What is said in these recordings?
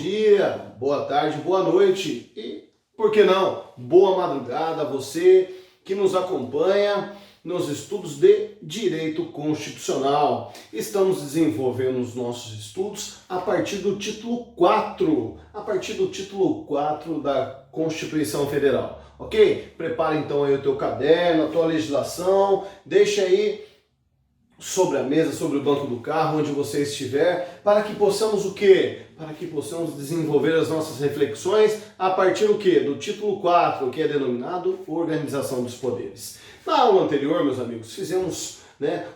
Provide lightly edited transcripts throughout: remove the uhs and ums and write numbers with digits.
dia, boa tarde, boa noite e, por que não, boa madrugada a você que nos acompanha nos estudos de Direito Constitucional. Estamos desenvolvendo os nossos estudos a partir do título 4, da Constituição Federal, ok? Prepara então aí o teu caderno, a tua legislação, deixa aí sobre a mesa, sobre o banco do carro, onde você estiver, para que possamos o quê? Para que possamos desenvolver as nossas reflexões a partir do quê? Do título 4, que é denominado Organização dos Poderes. Na aula anterior, meus amigos, fizemos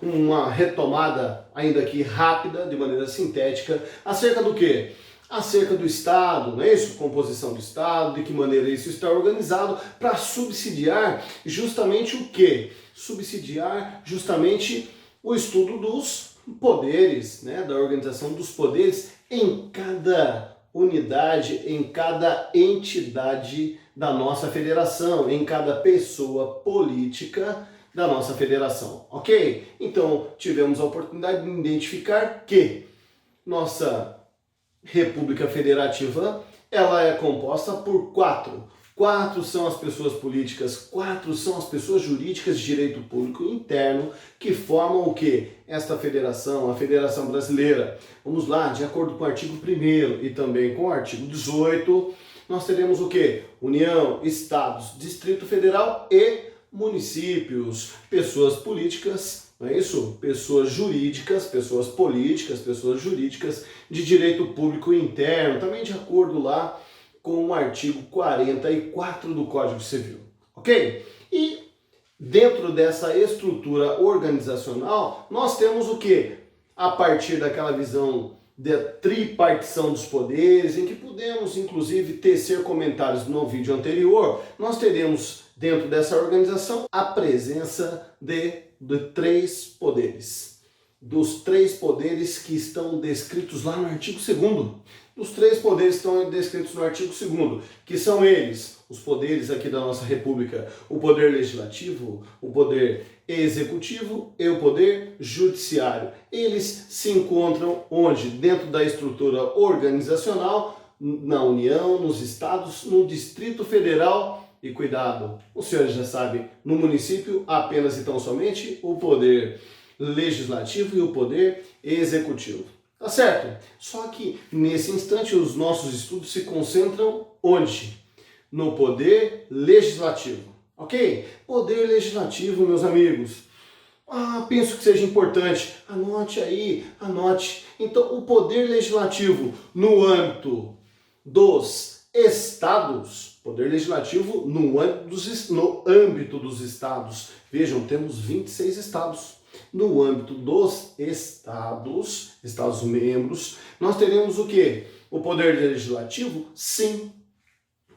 uma retomada ainda aqui rápida, de maneira sintética, acerca do quê? Acerca do Estado, não é isso? Composição do Estado, de que maneira isso está organizado para subsidiar justamente o quê? Subsidiar justamente o estudo dos poderes, da organização dos poderes em cada unidade, em cada entidade da nossa federação, em cada pessoa política da nossa federação, ok? Então, tivemos a oportunidade de identificar que nossa República Federativa, ela é composta por quatro são as pessoas políticas, 4 são as pessoas jurídicas de direito público interno que formam o que? Esta federação, a Federação Brasileira. Vamos lá, de acordo com o artigo 1º e também com o artigo 18, nós teremos o que? União, Estados, Distrito Federal e municípios, pessoas políticas, não é isso? Pessoas jurídicas, pessoas políticas, pessoas jurídicas de direito público interno, também de acordo lá com o artigo 44 do Código Civil, ok? E dentro dessa estrutura organizacional, nós temos o quê? A partir daquela visão da tripartição dos poderes, em que pudemos, inclusive, tecer comentários no vídeo anterior, nós teremos, dentro dessa organização, a presença de 3 poderes. Dos 3 poderes que estão descritos lá no artigo 2º. Os 3 poderes estão descritos no artigo 2º, que são eles, os poderes aqui da nossa República, o poder legislativo, o poder executivo e o poder judiciário. Eles se encontram onde? Dentro da estrutura organizacional, na União, nos estados, no Distrito Federal e, cuidado, os senhores já sabem, no município apenas e tão somente o poder legislativo e o poder executivo. Tá certo? Só que nesse instante os nossos estudos se concentram onde? No poder legislativo, ok? Poder legislativo, meus amigos. Penso que seja importante. Anote aí, anote. Então, o poder legislativo no âmbito dos estados, poder legislativo no âmbito dos estados. Vejam, temos 26 estados. No âmbito dos estados membros, nós teremos o quê? O poder legislativo, sim,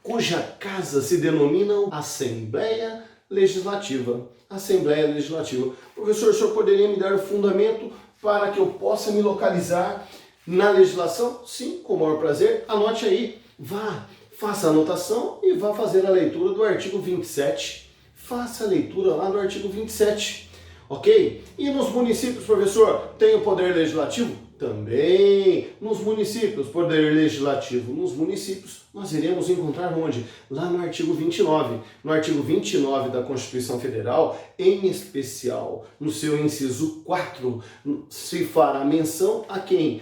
cuja casa se denomina Assembleia Legislativa. Assembleia Legislativa. Professor, o senhor poderia me dar o fundamento para que eu possa me localizar na legislação? Sim, com o maior prazer. Anote aí, vá, faça a anotação e vá fazer a leitura do artigo 27. Faça a leitura lá do artigo 27. Ok? E nos municípios, professor, tem o poder legislativo? Também. Nos municípios, poder legislativo. Nos municípios, nós iremos encontrar onde? Lá no artigo 29. No artigo 29 da Constituição Federal, em especial, no seu inciso 4, se fará menção a quem?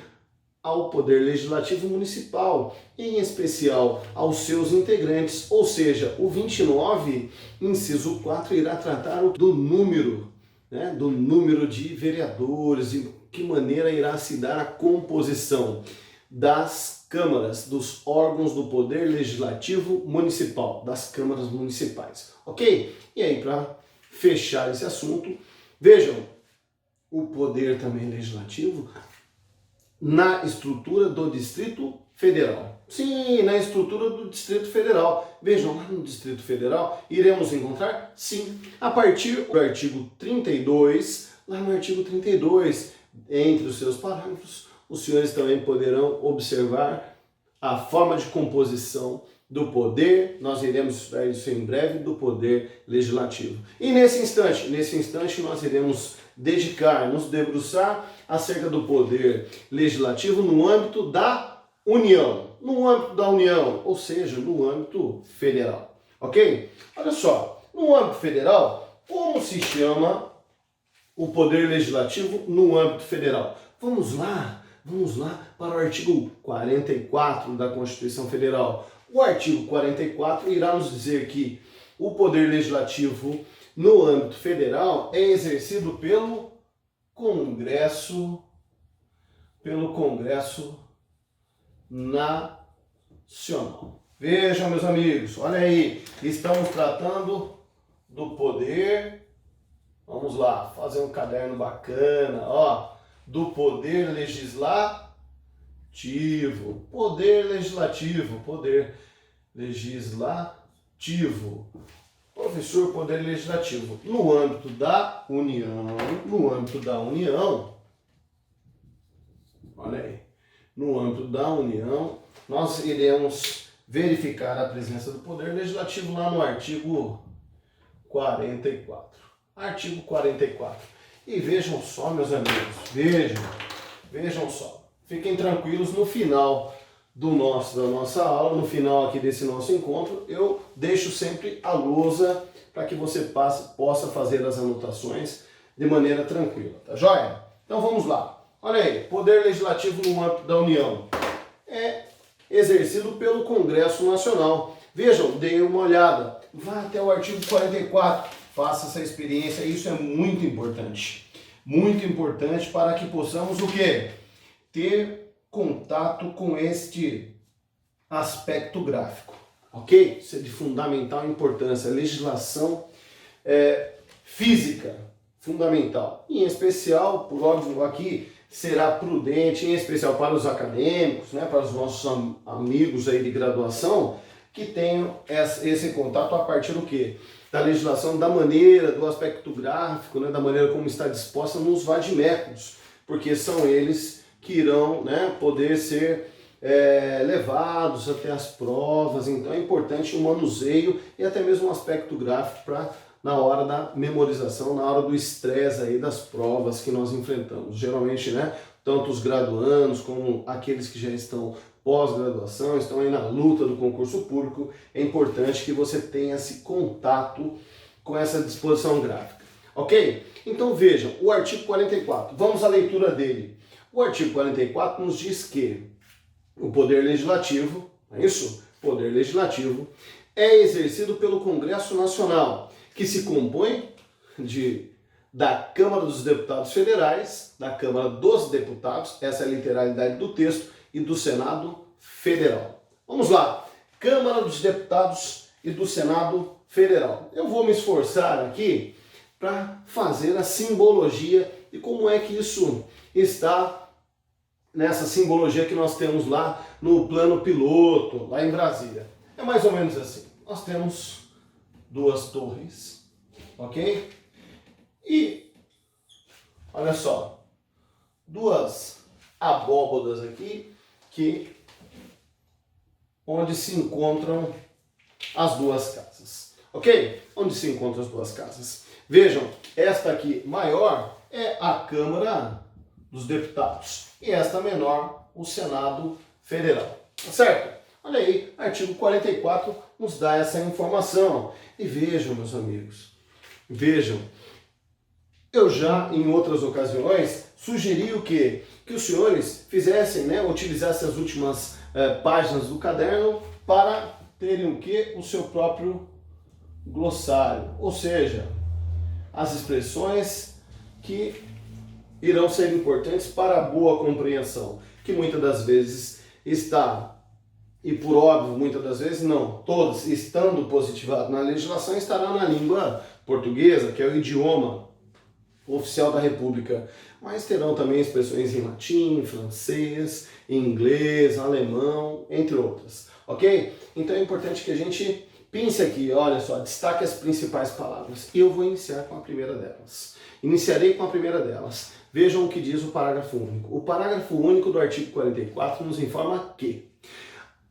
Ao Poder Legislativo Municipal, em especial aos seus integrantes. Ou seja, o 29, inciso 4, irá tratar do número de vereadores, de que maneira irá se dar a composição das câmaras, dos órgãos do Poder Legislativo Municipal, das câmaras municipais, ok? E aí, para fechar esse assunto, vejam, o poder também legislativo na estrutura do Distrito Federal. Sim, na estrutura do Distrito Federal. Vejam, lá no Distrito Federal iremos encontrar, sim, a partir do artigo 32, lá no artigo 32, entre os seus parágrafos, os senhores também poderão observar a forma de composição do poder, nós iremos estudar isso em breve, do poder legislativo. E nesse instante nós iremos nos debruçar acerca do poder legislativo no âmbito da União. no âmbito da União, ou seja, no âmbito federal. Ok? Olha só, no âmbito federal, como se chama o Poder Legislativo no âmbito federal? Vamos lá para o artigo 44 da Constituição Federal. O artigo 44 irá nos dizer que o Poder Legislativo no âmbito federal é exercido pelo Congresso Nacional. Vejam, meus amigos, olha aí, estamos tratando do poder, vamos lá, fazer um caderno bacana, ó, do poder legislativo, professor, poder legislativo, no âmbito da União, olha aí, no âmbito da União, nós iremos verificar a presença do poder legislativo lá no artigo 44. Artigo 44. E vejam só, meus amigos, vejam só. Fiquem tranquilos, no final da nossa aula, no final aqui desse nosso encontro, eu deixo sempre a lousa para que você possa fazer as anotações de maneira tranquila, tá joia? Então vamos lá. Olha aí, poder legislativo no âmbito da União é exercido pelo Congresso Nacional. Vejam, dê uma olhada, vá até o artigo 44, faça essa experiência, isso é muito importante para que possamos o quê? Ter contato com este aspecto gráfico, ok? Isso é de fundamental importância, legislação física, fundamental, em especial, por óbvio, aqui será prudente, em especial para os acadêmicos, né, para os nossos amigos aí de graduação, que tenham esse contato a partir do quê? Da legislação, da maneira, do aspecto gráfico, né, da maneira como está disposta nos vadimécums, porque são eles que irão, né, poder ser levados até as provas. Então é importante o manuseio e até mesmo um aspecto gráfico para na hora da memorização, na hora do estresse aí das provas que nós enfrentamos. Geralmente, né, tanto os graduandos como aqueles que já estão pós-graduação, estão aí na luta do concurso público, é importante que você tenha esse contato com essa disposição gráfica. Ok? Então vejam, o artigo 44, vamos à leitura dele. O artigo 44 nos diz que o Poder Legislativo, não é isso? O Poder Legislativo é exercido pelo Congresso Nacional, que se compõe da Câmara dos Deputados Federais, da Câmara dos Deputados, essa é a literalidade do texto, e do Senado Federal. Vamos lá, Câmara dos Deputados e do Senado Federal. Eu vou me esforçar aqui para fazer a simbologia e como é que isso está nessa simbologia que nós temos lá no plano piloto, lá em Brasília. É mais ou menos assim. Nós temos duas torres, ok? E, olha só, duas abóbodas aqui, onde se encontram as duas casas, ok? Onde se encontram as duas casas. Vejam, esta aqui maior é a Câmara dos Deputados e esta menor, o Senado Federal, tá certo? Olha aí, artigo 44 nos dá essa informação. E vejam, meus amigos, vejam, eu já em outras ocasiões sugeri o quê? Que os senhores fizessem, né, utilizassem as últimas páginas do caderno para terem o quê? O seu próprio glossário, ou seja, as expressões que irão ser importantes para a boa compreensão, que muitas das vezes está, e por óbvio, muitas das vezes não, todos estando positivado na legislação, estará na língua portuguesa, que é o idioma oficial da República, mas terão também expressões em latim, francês, inglês, alemão, entre outras, ok? Então é importante que a gente pense aqui, olha só, destaque as principais palavras. E eu vou iniciar com a primeira delas. Iniciarei com a primeira delas. Vejam o que diz o parágrafo único. O parágrafo único do artigo 44 nos informa que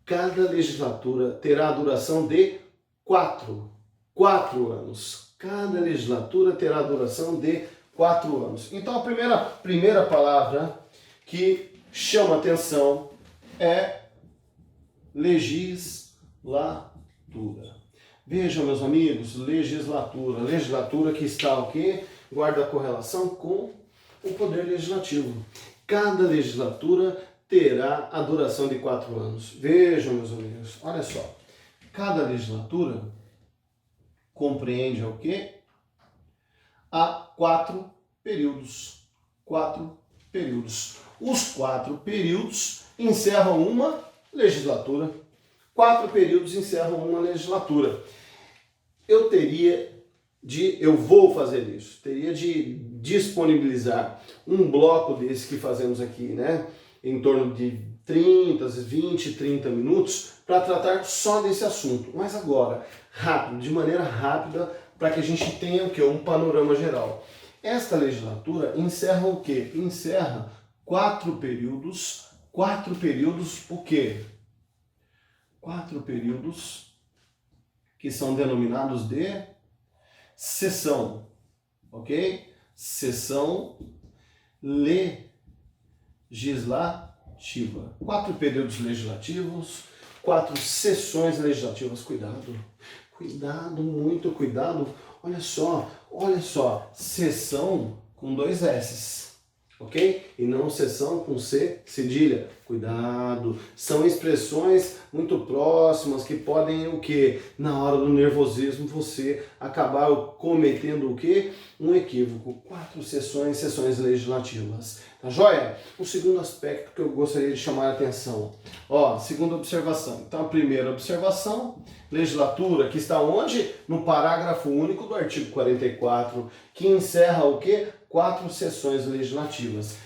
cada legislatura terá a duração de 4 anos. Cada legislatura terá a duração de 4 anos. Então a primeira palavra que chama atenção é legislatura. Vejam, meus amigos, legislatura. Legislatura que está o quê? Guarda a correlação com o poder legislativo. Cada legislatura terá a duração de 4 anos. Vejam, meus amigos, olha só. Cada legislatura compreende o quê? Há 4 períodos. 4 períodos. Os 4 períodos encerram uma legislatura. 4 períodos encerram uma legislatura. Eu vou fazer isso. Teria de disponibilizar um bloco desse que fazemos aqui, né? Em torno de 30 minutos para tratar só desse assunto. Mas agora, rápido, de maneira rápida, para que a gente tenha o quê? Um panorama geral. Esta legislatura encerra o quê? Encerra 4 períodos. 4 períodos o quê? 4 períodos que são denominados de sessão, ok? Sessão legislativa. 4 períodos legislativos, 4 sessões legislativas. Cuidado, cuidado, muito cuidado. Olha só, sessão com 2 S's, ok? E não sessão com C cedilha. Cuidado, são expressões muito próximas que podem o quê? Na hora do nervosismo você acabar cometendo o quê? Um equívoco. 4 sessões legislativas. Tá joia? O segundo aspecto que eu gostaria de chamar a atenção. Ó, segunda observação. Então a primeira observação, legislatura, que está onde? No parágrafo único do artigo 44, que encerra o quê? 4 sessões legislativas.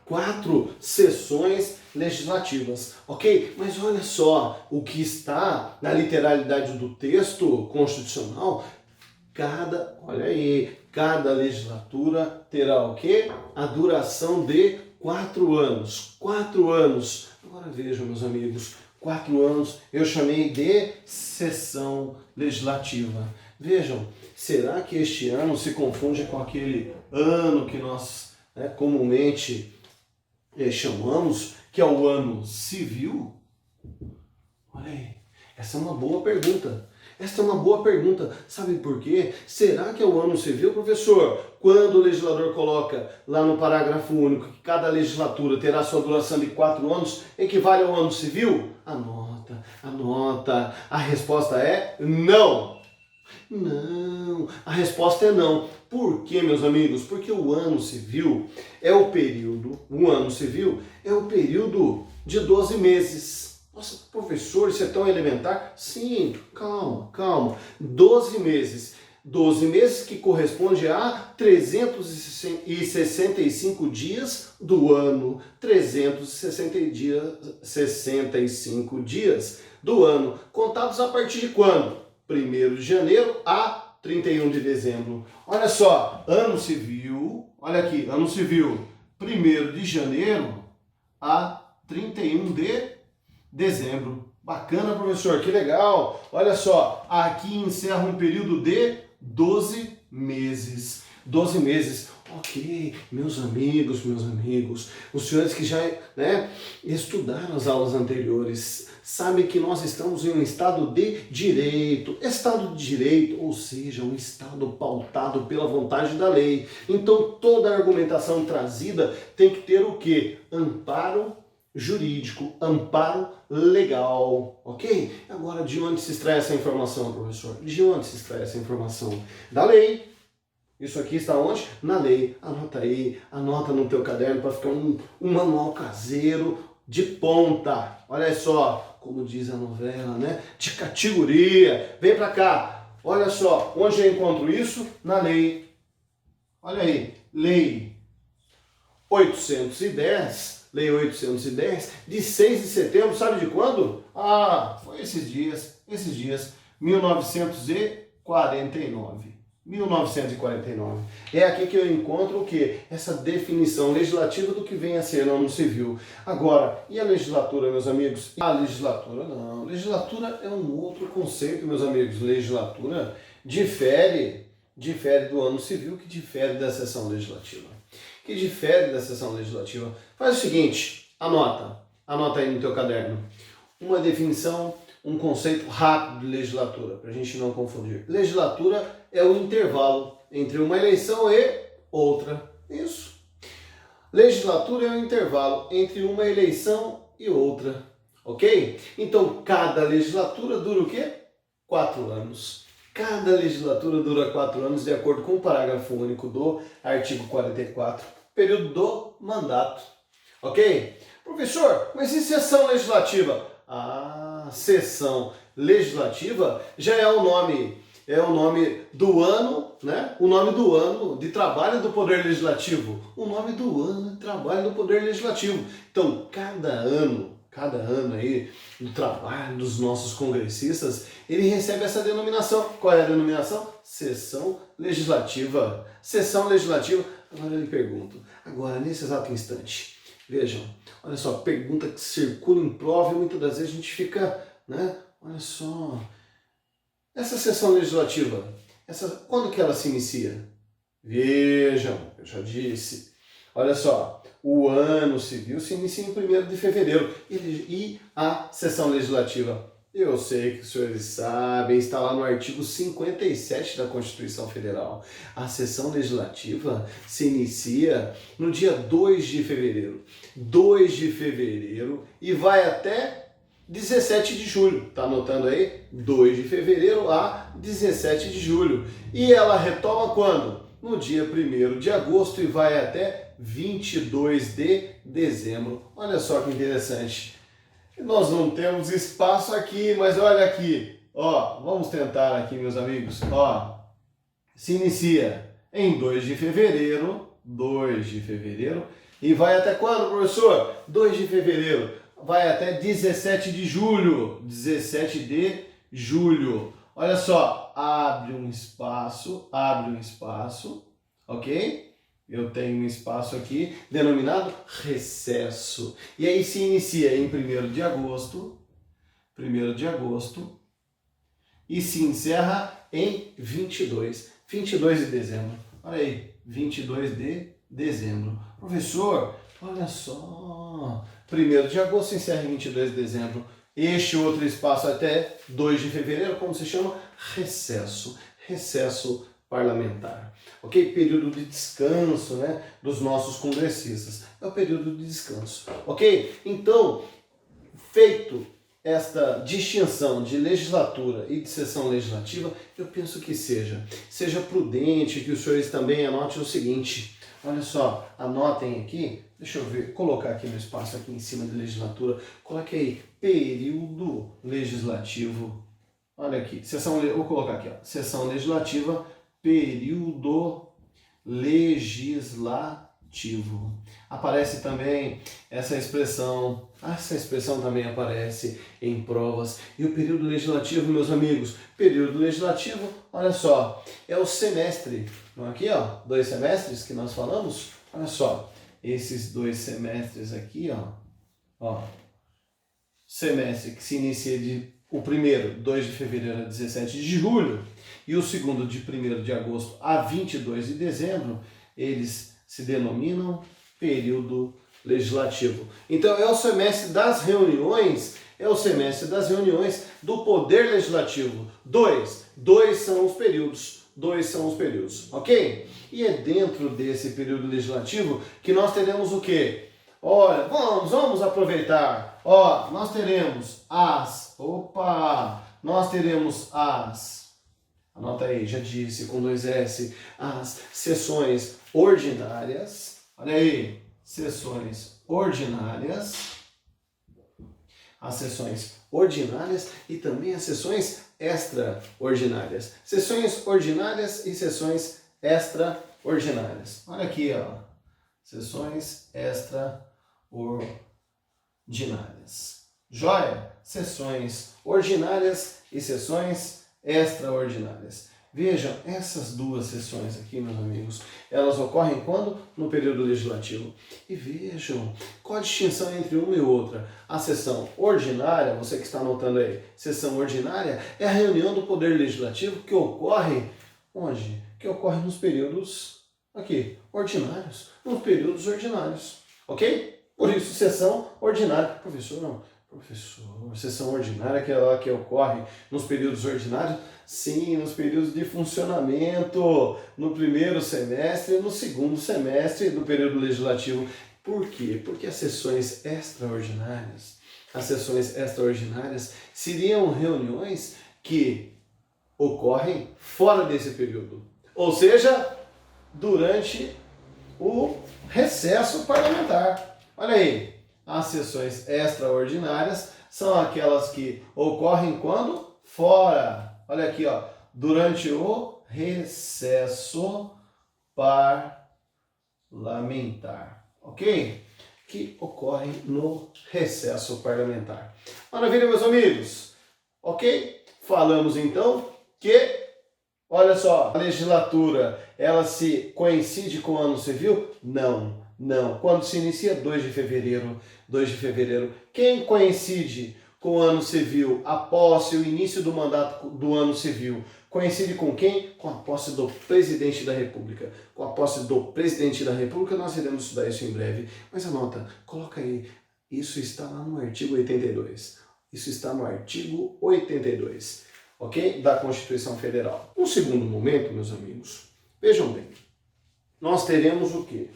4 sessões legislativas, ok? Mas olha só, o que está na literalidade do texto constitucional, cada legislatura terá o quê? A duração de 4 anos. 4 anos. Agora vejam, meus amigos, 4 anos eu chamei de sessão legislativa. Vejam, será que este ano se confunde com aquele ano que nós comumente chamamos, que é o ano civil? Olha aí, essa é uma boa pergunta. Esta é uma boa pergunta. Sabe por quê? Será que é o ano civil, professor? Quando o legislador coloca lá no parágrafo único que cada legislatura terá sua duração de 4 anos, equivale ao ano civil? Anota, anota. A resposta é não. Não, a resposta é não. Por quê, meus amigos? Porque o ano civil é o período de 12 meses. Nossa, professor, isso é tão elementar? Sim, calma. 12 meses. 12 meses que corresponde a 365 dias do ano. 365 dias do ano. Contados a partir de quando? 1º de janeiro a 31 de dezembro. Olha só, ano civil, olha aqui, ano civil, 1º de janeiro a 31 de dezembro. Bacana, professor, que legal. Olha só, aqui encerra um período de 12 meses. 12 meses. Ok, meus amigos, os senhores que já estudaram as aulas anteriores, sabem que nós estamos em um estado de direito, ou seja, um estado pautado pela vontade da lei. Então toda a argumentação trazida tem que ter o quê? Amparo jurídico, amparo legal, ok? Agora, de onde se extrai essa informação, professor? De onde se extrai essa informação? Da lei. Isso aqui está onde? Na lei. Anota aí, anota no teu caderno para ficar um manual caseiro de ponta. Olha só, como diz a novela, né? De categoria. Vem para cá. Olha só, onde eu encontro isso? Na lei. Olha aí, Lei 810, de 6 de setembro, sabe de quando? Ah, foi esses dias, 1949. 1949. É aqui que eu encontro o quê? Essa definição legislativa do que vem a ser ano civil. Agora, e a legislatura, meus amigos? A legislatura não. Legislatura é um outro conceito, meus amigos. Legislatura difere do ano civil, que difere da sessão legislativa. Faz o seguinte, anota aí no teu caderno. uma definição, um conceito rápido de legislatura, para a gente não confundir. Legislatura é o intervalo entre uma eleição e outra. Isso. Legislatura é o intervalo entre uma eleição e outra. Ok? Então, cada legislatura dura o quê? 4 anos. Cada legislatura dura 4 anos, de acordo com o parágrafo único do artigo 44, período do mandato. Ok? Professor, mas e sessão legislativa? Ah, sessão legislativa já é o nome do ano, né? O nome do ano de trabalho do Poder Legislativo. O nome do ano de trabalho do Poder Legislativo. Então, cada ano aí do trabalho dos nossos congressistas, ele recebe essa denominação. Qual é a denominação? Sessão legislativa. Sessão legislativa. Agora eu lhe pergunto, agora nesse exato instante, vejam, olha só, pergunta que circula em prova e muitas das vezes a gente fica, né? Olha só, essa sessão legislativa, quando que ela se inicia? Vejam, eu já disse, olha só, o ano civil se inicia em 1º de fevereiro e a sessão legislativa, eu sei que os senhores sabem, está lá no artigo 57 da Constituição Federal. A sessão legislativa se inicia no dia 2 de fevereiro. 2 de fevereiro e vai até 17 de julho. Está anotando aí? 2 de fevereiro a 17 de julho. E ela retoma quando? No dia 1º de agosto e vai até 22 de dezembro. Olha só que interessante. Nós não temos espaço aqui, mas olha aqui. Ó, vamos tentar aqui, meus amigos. Ó, se inicia em 2 de fevereiro. 2 de fevereiro. E vai até quando, professor? 2 de fevereiro. Vai até 17 de julho. 17 de julho. Olha só, abre um espaço, ok? Eu tenho um espaço aqui denominado recesso. E aí se inicia em 1º de agosto, e se encerra em 22 de dezembro. Olha aí, 22 de dezembro. Professor, olha só, 1º de agosto encerra em 22 de dezembro. Este outro espaço até 2 de fevereiro, como se chama? Recesso parlamentar. Ok? Período de descanso, né, dos nossos congressistas. É o período de descanso. Ok? Então, feito esta distinção de legislatura e de sessão legislativa, eu penso que seja prudente que os senhores também anotem o seguinte. Olha só, anotem aqui, deixa eu ver, colocar aqui no espaço aqui em cima de legislatura, coloque aí, período legislativo. Olha aqui, vou colocar aqui, ó, sessão legislativa, período legislativo. Aparece também essa expressão também aparece em provas. E o período legislativo, meus amigos, período legislativo, olha só, é o semestre. Então aqui, ó, 2 semestres que nós falamos, olha só, esses 2 semestres aqui, ó, semestre que se inicia o primeiro, 2 de fevereiro a 17 de julho, e o segundo, de 1º de agosto a 22 de dezembro, eles se denominam período legislativo. Então é o semestre das reuniões, do Poder Legislativo. Dois são os períodos, ok? E é dentro desse período legislativo que nós teremos o quê? Olha, vamos aproveitar. Ó, nós teremos anota aí, já disse, com 2 S, as sessões ordinárias. Olha aí, sessões ordinárias. As sessões ordinárias e também as sessões extraordinárias. Sessões ordinárias e sessões extraordinárias. Olha aqui, ó. Sessões extraordinárias. Joia? Sessões ordinárias e sessões extraordinárias. Vejam, essas 2 sessões aqui, meus amigos, elas ocorrem quando? No período legislativo. E vejam, qual a distinção entre uma e outra? A sessão ordinária, você que está anotando aí, sessão ordinária é a reunião do Poder Legislativo que ocorre onde? Que ocorre nos períodos aqui, ordinários, nos períodos ordinários, ok? Por isso, sessão ordinária. Professor, não. Professor, sessão ordinária é aquela que ocorre nos períodos ordinários? Sim, nos períodos de funcionamento, no primeiro semestre e no segundo semestre do período legislativo. Por quê? Porque as sessões extraordinárias seriam reuniões que ocorrem fora desse período, ou seja, durante o recesso parlamentar. Olha aí, as sessões extraordinárias são aquelas que ocorrem quando? Fora. Olha aqui, ó, durante o recesso parlamentar, ok? Que ocorrem no recesso parlamentar. Maravilha, meus amigos? Ok? Falamos então que, olha só, a legislatura, ela se coincide com o ano civil? Não. Quando se inicia? 2 de fevereiro. Quem coincide com o ano civil, a posse, o início do mandato do ano civil, coincide com quem? Com a posse do presidente da República. Com a posse do presidente da República, nós iremos estudar isso em breve. Mas anota, coloca aí, isso está lá no artigo 82. Isso está no artigo 82, ok? Da Constituição Federal. Um segundo momento, meus amigos, vejam bem, nós teremos o quê?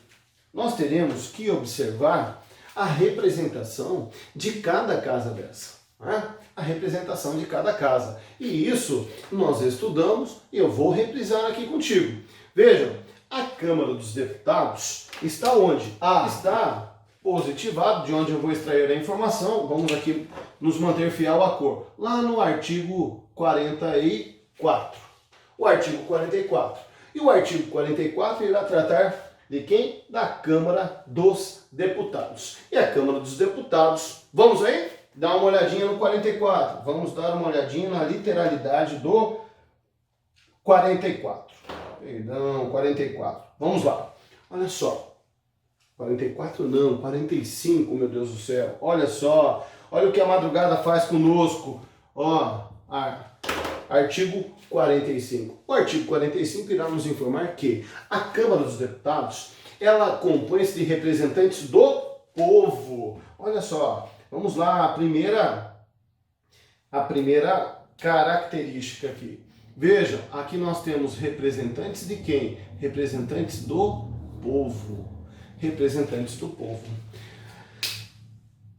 Nós teremos que observar a representação de cada casa dessa. Né? A representação de cada casa. E isso nós estudamos e eu vou reprisar aqui contigo. Vejam, a Câmara dos Deputados está onde? Está positivado, de onde eu vou extrair a informação. Vamos aqui nos manter fiel à cor. Lá no artigo 44. O artigo 44. E o artigo 44 irá tratar de quem? Da Câmara dos Deputados. E a Câmara dos Deputados, vamos aí? Dar uma olhadinha no 44. Vamos dar uma olhadinha na literalidade do 44. Perdão, 44. Vamos lá. Olha só. 44 não, 45, meu Deus do céu. Olha só. Olha o que a madrugada faz conosco. Ó, artigo 45. O artigo 45 irá nos informar que a Câmara dos Deputados, ela compõe-se de representantes do povo. Olha só, vamos lá, a primeira característica aqui. Vejam, aqui nós temos representantes de quem? Representantes do povo. Representantes do povo.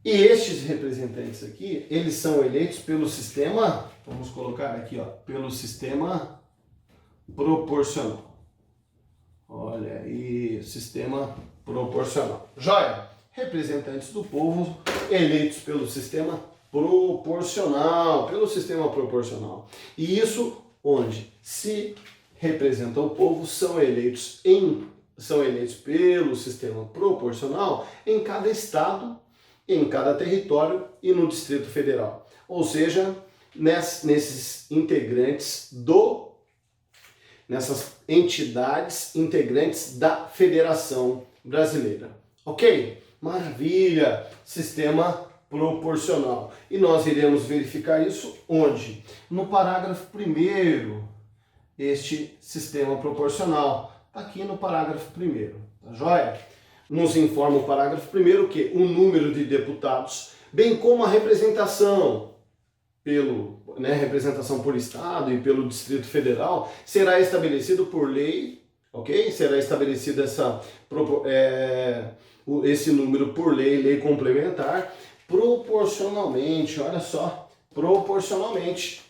E estes representantes aqui, eles são eleitos pelo sistema, vamos colocar aqui, ó, pelo sistema proporcional. Olha aí, sistema proporcional. Joia! Representantes do povo eleitos pelo sistema proporcional, E isso onde se representa o povo são eleitos pelo sistema proporcional em cada estado, em cada território e no Distrito Federal. Ou seja, nesses integrantes nessas entidades integrantes da Federação Brasileira. Ok? Maravilha! Sistema proporcional. E nós iremos verificar isso onde? No parágrafo 1º, este sistema proporcional. Está aqui no parágrafo 1º, tá joia? Nos informa o parágrafo 1º que o número de deputados, bem como a representação representação por Estado e pelo Distrito Federal, será estabelecido por lei, ok? Será estabelecido esse número por lei complementar, proporcionalmente, olha só, proporcionalmente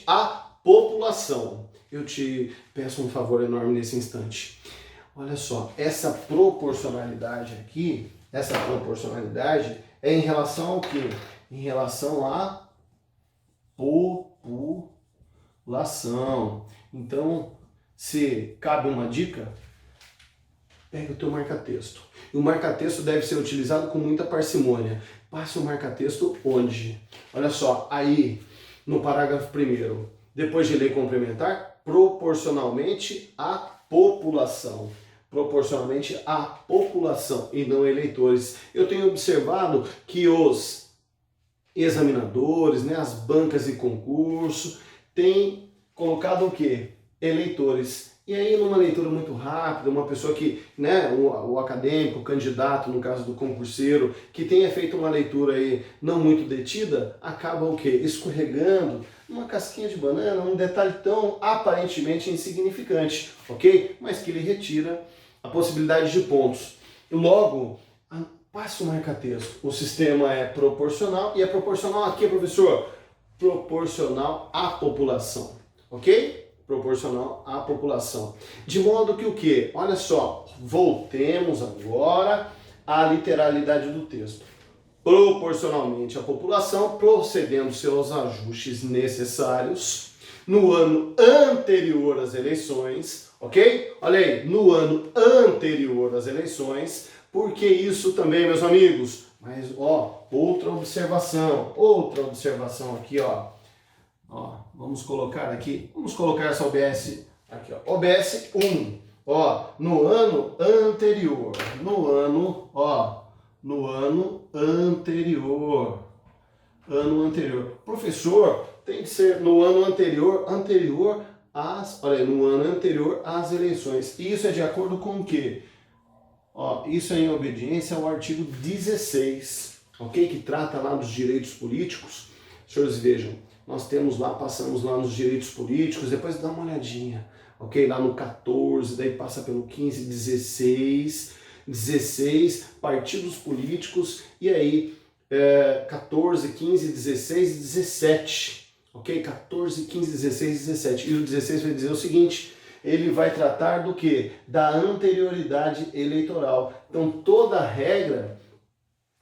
à população. Eu te peço um favor enorme nesse instante. Olha só, essa proporcionalidade aqui, é em relação ao quê? Em relação à população. Então, se cabe uma dica, pega o teu marca-texto. E o marca-texto deve ser utilizado com muita parcimônia. Passe o marca-texto onde? Olha só, aí no parágrafo 1º, depois de lei complementar, proporcionalmente à população. Proporcionalmente à população e não eleitores. Eu tenho observado que os examinadores, as bancas de concurso, têm colocado o quê? Eleitores. E aí, numa leitura muito rápida, uma pessoa que, né, o acadêmico, o candidato, no caso do concurseiro, que tenha feito uma leitura aí não muito detida, acaba o quê? Escorregando numa casquinha de banana, um detalhe tão aparentemente insignificante, ok? Mas que lhe retira a possibilidade de pontos. Logo, passe o marca-texto. O sistema é proporcional, e é proporcional a quê, professor? Proporcional à população, ok? Proporcional à população. De modo que o quê? Olha só, voltemos agora à literalidade do texto. Proporcionalmente à população, procedendo seus ajustes necessários no ano anterior às eleições, ok? Olha aí, no ano anterior às eleições, porque isso também, meus amigos, mas ó, outra observação aqui, ó. Ó, vamos colocar essa OBS aqui, ó. OBS 1, ó, no ano anterior, no ano anterior. Professor, tem que ser no ano anterior às eleições. E isso é de acordo com o quê? Ó, isso é em obediência ao artigo 16, ok? Que trata lá dos direitos políticos. Senhores, vejam, nós temos lá, passamos lá nos direitos políticos, depois dá uma olhadinha, ok? Lá no 14, daí passa pelo 15, 16, partidos políticos, e aí 14, 15, 16 e 17, ok? 14, 15, 16 e 17. E o 16 vai dizer o seguinte: ele vai tratar do quê? Da anterioridade eleitoral. Então toda regra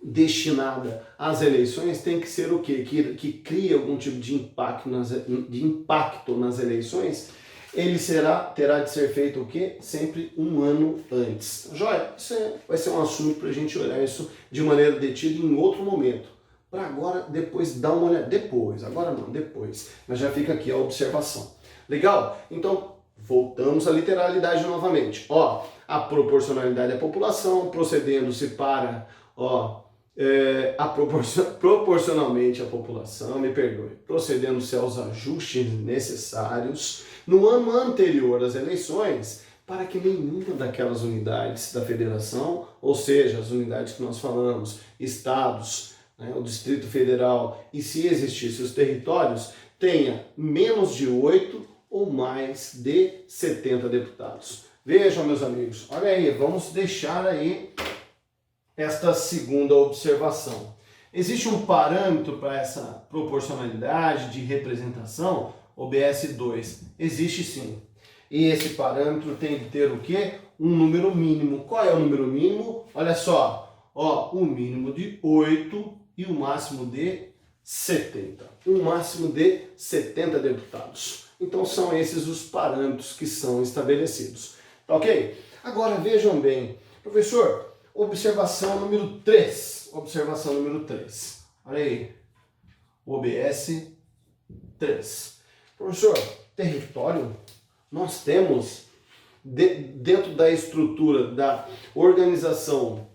destinada às eleições tem que ser o quê? Que cria algum tipo de impacto nas eleições. Ele terá de ser feito o quê? Sempre um ano antes. Joia, vai ser um assunto para a gente olhar isso de maneira detida em outro momento. Para agora, depois dar uma olhada. Agora não, depois. Mas já fica aqui a observação. Legal? Então, voltamos à literalidade novamente. Ó, a proporcionalidade à população, procedendo-se para, proporcionalmente à população, procedendo-se aos ajustes necessários no ano anterior às eleições, para que nenhuma daquelas unidades da federação, ou seja, as unidades que nós falamos, estados, né, o Distrito Federal, e se existissem os territórios, tenha menos de 8 ou mais de 70 deputados. Vejam, meus amigos, olha aí, vamos deixar aí esta segunda observação. Existe um parâmetro para essa proporcionalidade de representação? OBS 2. Existe sim. E esse parâmetro tem que ter o quê? Um número mínimo. Qual é o número mínimo? Olha só, ó, o mínimo de 8 e o máximo de 70. Um máximo de 70 deputados. Então são esses os parâmetros que são estabelecidos. Tá ok? Agora vejam bem, professor, observação número 3. Observação número 3. Olha aí. OBS 3. Professor, território, nós temos, dentro da estrutura da organização,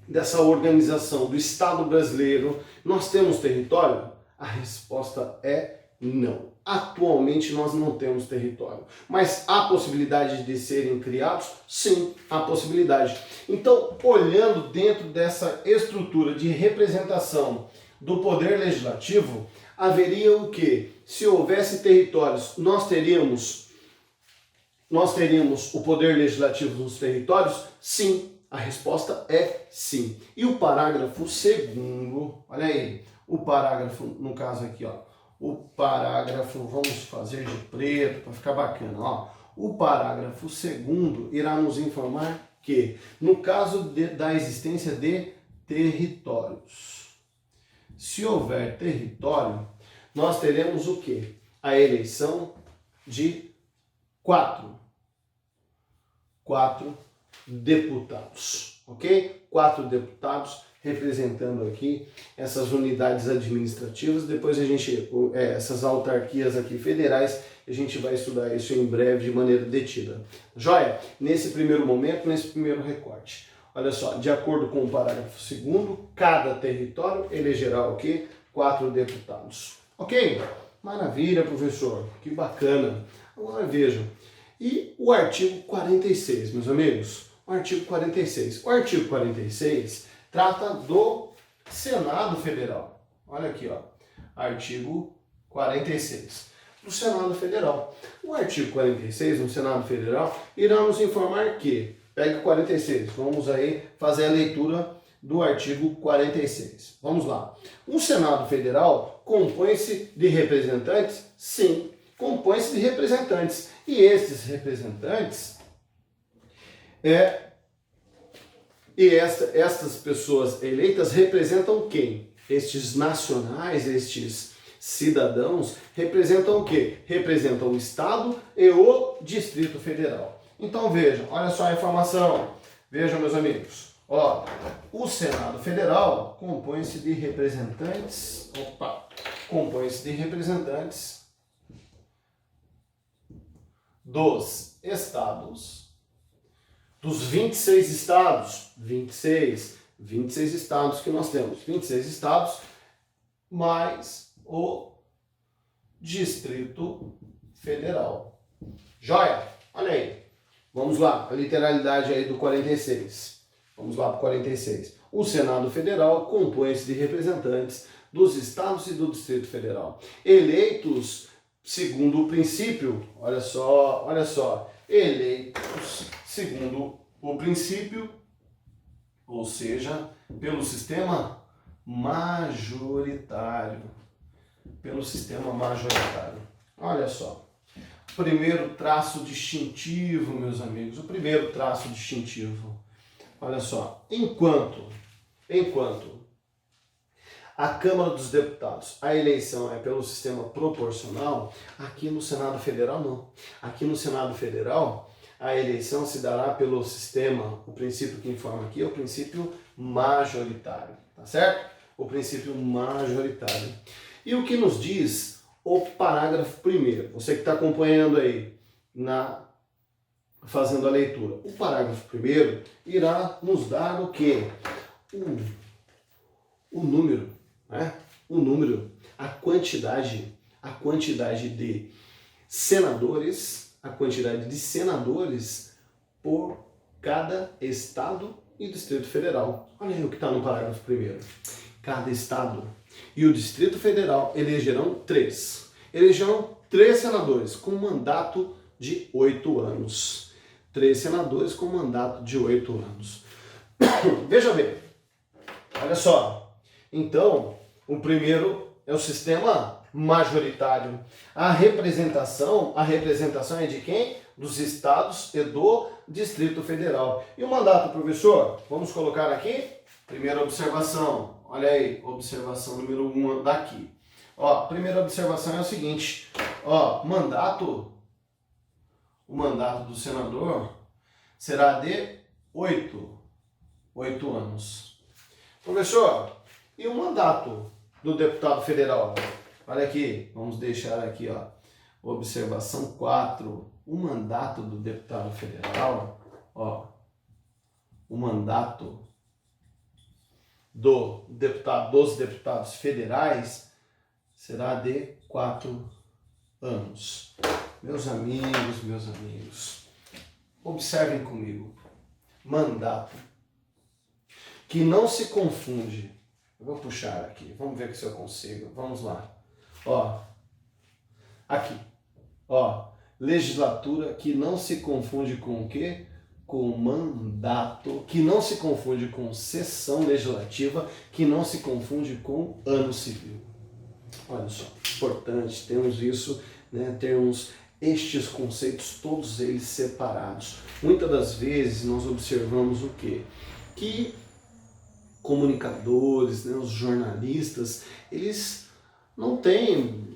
dessa organização do Estado brasileiro, nós temos território? A resposta é não. Atualmente nós não temos território. Mas há possibilidade de serem criados? Sim, há possibilidade. Então, olhando dentro dessa estrutura de representação do Poder Legislativo, haveria o quê? Se houvesse territórios, nós teríamos o Poder Legislativo nos territórios? Sim, a resposta é sim. E o parágrafo 2º, olha aí, o parágrafo, no caso aqui, ó, o parágrafo, vamos fazer de preto para ficar bacana, ó. O parágrafo 2º irá nos informar que, no caso da existência de territórios, se houver território, nós teremos o quê? A eleição de 4 deputados, ok? 4 deputados representando aqui essas unidades administrativas. Depois a gente, essas autarquias aqui federais, a gente vai estudar isso em breve de maneira detida. Joia? Nesse primeiro momento, nesse primeiro recorte. Olha só, de acordo com o parágrafo 2º, cada território elegerá o quê? 4 deputados. Ok? Maravilha, professor. Que bacana. Agora vejam, E o artigo 46, meus amigos, o artigo 46. O artigo 46 trata do Senado Federal. Olha aqui, ó, artigo 46 do Senado Federal. O artigo 46 do Senado Federal irá nos informar que, pega 46, vamos aí fazer a leitura do artigo 46. Vamos lá. O Senado Federal compõe-se de representantes? Sim, compõe-se de representantes. E esses representantes estas pessoas eleitas representam quem? Estes nacionais, estes cidadãos, representam o quê? Representam o Estado e o Distrito Federal. Então vejam, olha só a informação. Vejam, meus amigos. Ó, o Senado Federal compõe-se de representantes. Compõe-se de representantes dos estados, dos 26 estados, 26 estados que nós temos, 26 estados, mais o Distrito Federal. Joia? Olha aí. Vamos lá, a literalidade aí do 46. Vamos lá para o 46. O Senado Federal compõe-se de representantes dos estados e do Distrito Federal, eleitos segundo o princípio, olha só, eleitos segundo o princípio, ou seja, pelo sistema majoritário. Pelo sistema majoritário. Olha só. Primeiro traço distintivo, meus amigos. O primeiro traço distintivo. Olha só. Enquanto a Câmara dos Deputados, a eleição é pelo sistema proporcional, aqui no Senado Federal não. Aqui no Senado Federal, a eleição se dará pelo sistema, o princípio que informa aqui é o princípio majoritário, tá certo? O princípio majoritário. E o que nos diz o parágrafo 1º? Você que está acompanhando aí, fazendo a leitura. O parágrafo 1º irá nos dar o quê? O número, né? O número, a quantidade de senadores, por cada estado e Distrito Federal. Olha aí o que está no parágrafo 1º. Cada estado e o Distrito Federal elegerão 3 senadores com mandato de 8 anos. 3 senadores com mandato de 8 anos. Veja bem, olha só. Então, o primeiro é o sistema majoritário. A representação é de quem? Dos estados e do Distrito Federal. E o mandato, professor? Vamos colocar aqui? Primeira observação. Olha aí, observação número 1 daqui. Ó, primeira observação é o seguinte. Ó, o mandato do senador será de 8 anos. Professor, e o mandato do deputado federal? Olha aqui, vamos deixar aqui, ó, observação 4. O mandato do deputado federal, ó, o mandato dos deputados federais será de 4 anos. Meus amigos, observem comigo. Mandato que não se confunde. Eu vou puxar aqui, vamos ver se eu consigo. Vamos lá. Ó, aqui. Ó, legislatura que não se confunde com o quê? Com mandato, que não se confunde com sessão legislativa, que não se confunde com ano civil. Olha só, importante, temos isso, né? Temos estes conceitos, todos eles separados. Muitas das vezes nós observamos o quê? Que comunicadores, né, os jornalistas, eles não têm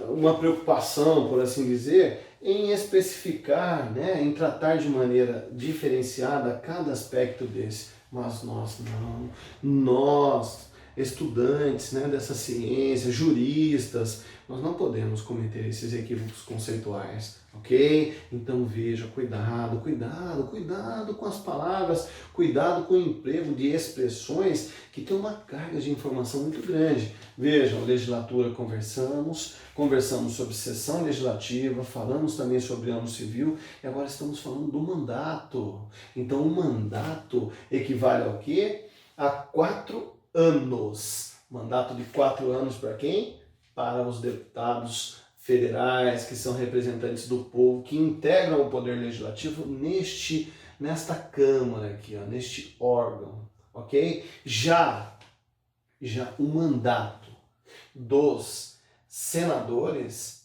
uma preocupação, por assim dizer, em especificar, né, em tratar de maneira diferenciada cada aspecto desse. Mas nós não. Nós estudantes, né, dessa ciência, juristas, nós não podemos cometer esses equívocos conceituais, ok? Então veja, cuidado, cuidado, cuidado com as palavras, cuidado com o emprego de expressões que tem uma carga de informação muito grande. Vejam, legislatura conversamos sobre sessão legislativa, falamos também sobre ano civil e agora estamos falando do mandato. Então o mandato equivale ao quê? A 4 anos. Mandato de 4 anos para quem? Para os deputados federais, que são representantes do povo, que integram o poder legislativo nesta Câmara aqui, ó, neste órgão, ok? Já o mandato dos senadores,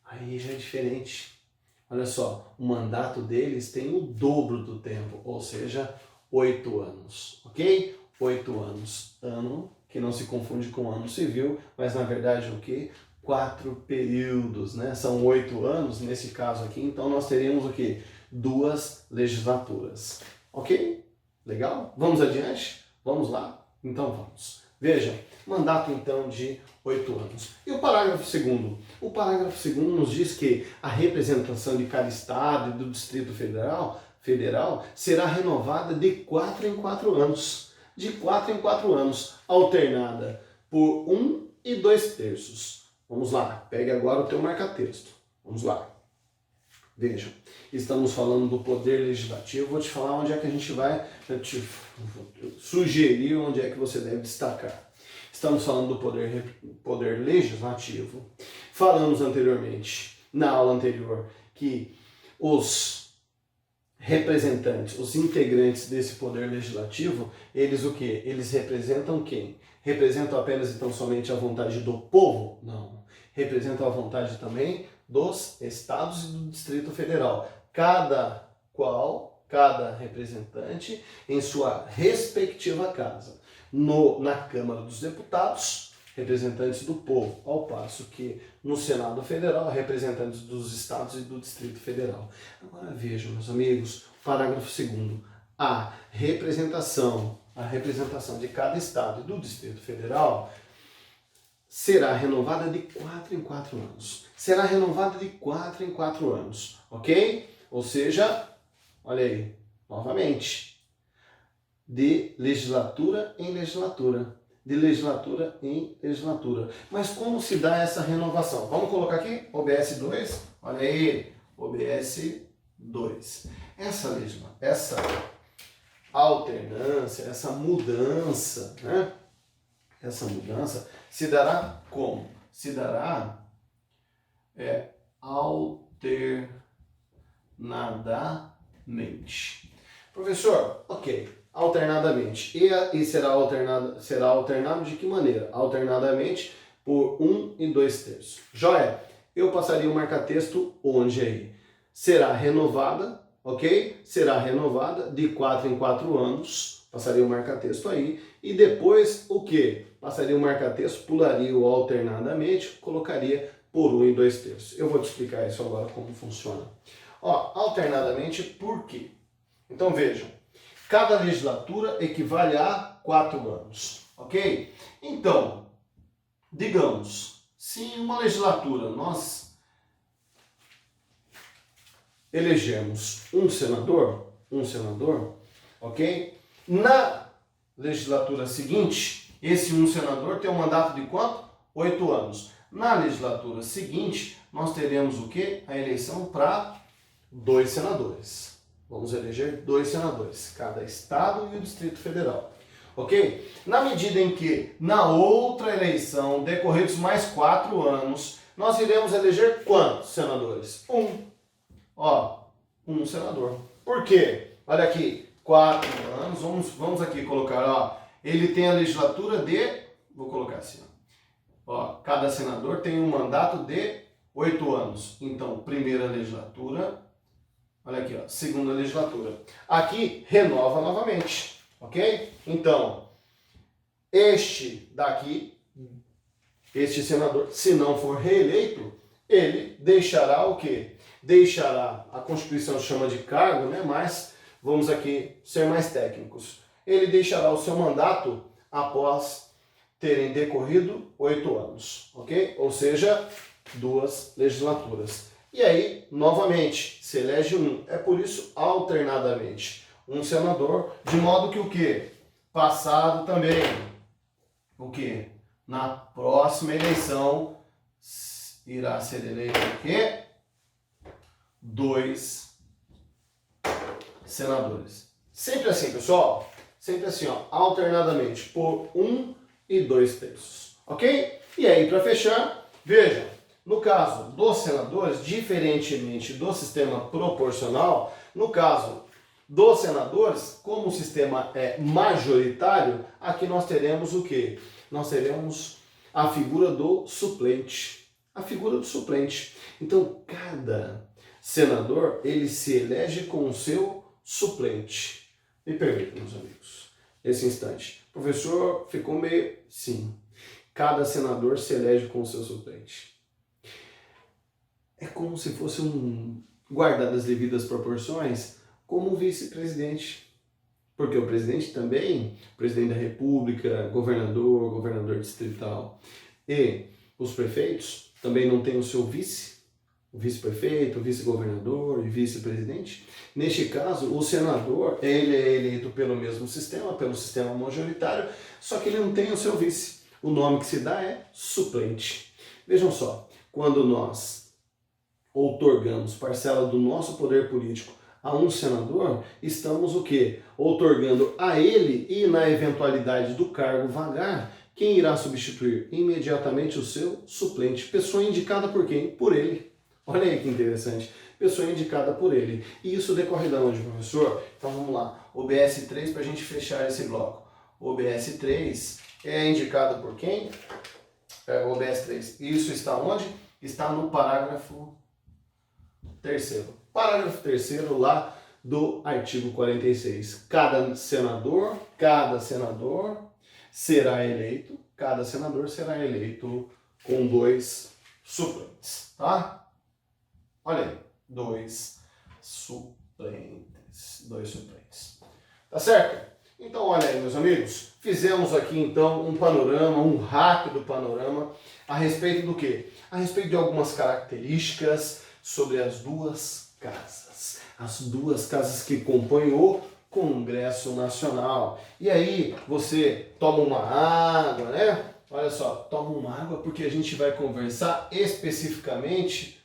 aí já é diferente. Olha só, o mandato deles tem o dobro do tempo, ou seja, 8 anos, ok? 8 anos, ano que não se confunde com ano civil, mas na verdade o que? 4 períodos, né? São 8 anos nesse caso aqui, então nós teríamos o que? 2 legislaturas, ok? Legal? Vamos adiante? Vamos lá? Então vamos. Veja, mandato então de 8 anos. E o parágrafo 2º? O parágrafo 2º nos diz que a representação de cada estado e do Distrito Federal será renovada de 4 em 4 anos. De 4 em 4 anos, alternada por 1 e 2/3. Vamos lá, pegue agora o teu marca-texto. Vamos lá. Vejam, estamos falando do poder legislativo. Vou te falar onde é que a gente vai, vou sugerir onde é que você deve destacar. Estamos falando do poder legislativo. Falamos anteriormente, na aula anterior, que os representantes, os integrantes desse poder legislativo, eles o quê? Eles representam quem? Representam apenas então somente a vontade do povo? Não. Representam a vontade também dos estados e do Distrito Federal. Cada representante em sua respectiva casa. Na Câmara dos Deputados, representantes do povo, ao passo que no Senado Federal, representantes dos estados e do Distrito Federal. Agora vejam, meus amigos, parágrafo 2º. A representação de cada estado e do Distrito Federal será renovada de 4 em 4 anos. Será renovada de 4 em 4 anos, ok? Ou seja, olha aí, novamente, de legislatura em legislatura. De legislatura em legislatura. Mas como se dá essa renovação? Vamos colocar aqui, OBS 2, olha aí, OBS 2. Essa alternância, essa mudança, né? Essa mudança se dará como? Se dará alternadamente. Professor, ok. Alternadamente. E será alternado de que maneira? Alternadamente por 1 e 2/3. Joia, eu passaria o marca-texto onde aí? Será renovada, ok? Será renovada de 4 em 4 anos. Passaria o marca-texto aí. E depois o que? Passaria o marca-texto, pularia o alternadamente, colocaria por 1 e 2/3. Eu vou te explicar isso agora como funciona. Ó, alternadamente por quê? Então vejam. Cada legislatura equivale a 4 anos, ok? Então, digamos, se em uma legislatura nós elegemos um senador, ok? Na legislatura seguinte, esse um senador tem um mandato de quanto? 8 anos. Na legislatura seguinte, nós teremos o quê? A eleição para 2 senadores. Vamos eleger 2 senadores, cada estado e o Distrito Federal. Ok? Na medida em que, na outra eleição, decorridos mais 4 anos, nós iremos eleger quantos senadores? 1. Ó, 1 senador. Por quê? Olha aqui, 4 anos, vamos aqui colocar, ó, ele tem a legislatura de, vou colocar assim, ó, cada senador tem um mandato de 8 anos. Então, primeira legislatura. Olha aqui, ó, segunda legislatura. Aqui, renova novamente, ok? Então, este senador, se não for reeleito, ele deixará o quê? Deixará, a Constituição chama de cargo, né? Mas vamos aqui ser mais técnicos. Ele deixará o seu mandato após terem decorrido 8 anos, ok? Ou seja, 2 legislaturas. E aí, novamente, se elege um. É por isso, alternadamente, um senador, de modo que o quê? Passado também, o quê? Na próxima eleição, irá ser eleito o quê? 2 senadores. Sempre assim, pessoal. Sempre assim, ó, alternadamente, por 1 e 2 terços. Ok? E aí, para fechar, veja, no caso dos senadores, diferentemente do sistema proporcional, no caso dos senadores, como o sistema é majoritário, aqui nós teremos o quê? Nós teremos a figura do suplente. A figura do suplente. Então, cada senador, ele se elege com o seu suplente. Me permitam, meus amigos, nesse instante. O professor ficou meio... Sim. Cada senador se elege com o seu suplente. É como se fosse guardado as devidas proporções, como um vice-presidente. Porque o presidente também, presidente da República, governador, governador distrital, e os prefeitos também não têm o seu vice, o vice-prefeito, o vice-governador e vice-presidente. Neste caso, o senador, ele é eleito pelo mesmo sistema, pelo sistema majoritário, só que ele não tem o seu vice. O nome que se dá é suplente. Vejam só, quando nós outorgamos parcela do nosso poder político a um senador, estamos o quê? Outorgando a ele, e na eventualidade do cargo vagar, quem irá substituir? Imediatamente o seu suplente. Pessoa indicada por quem? Por ele. Olha aí que interessante. Pessoa indicada por ele. E isso decorre de onde, professor? Então vamos lá. OBS 3 para a gente fechar esse bloco. OBS 3 é indicado por quem? OBS 3. Isso está onde? Está no parágrafo 3º. Parágrafo 3º lá do artigo 46. Cada senador será eleito com 2 suplentes, tá? Olha aí, 2 suplentes. Tá certo? Então, olha aí, meus amigos, fizemos aqui então um panorama, um rápido panorama a respeito do quê? A respeito de algumas características sobre as duas casas que compõem o Congresso Nacional. E aí, você toma uma água, né? Olha só, toma uma água porque a gente vai conversar especificamente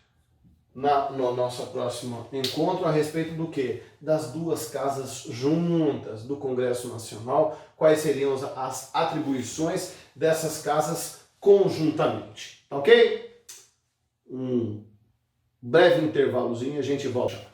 no nosso próximo encontro a respeito do quê? Das duas casas juntas do Congresso Nacional, quais seriam as atribuições dessas casas conjuntamente, ok? Um breve intervalozinho, a gente volta.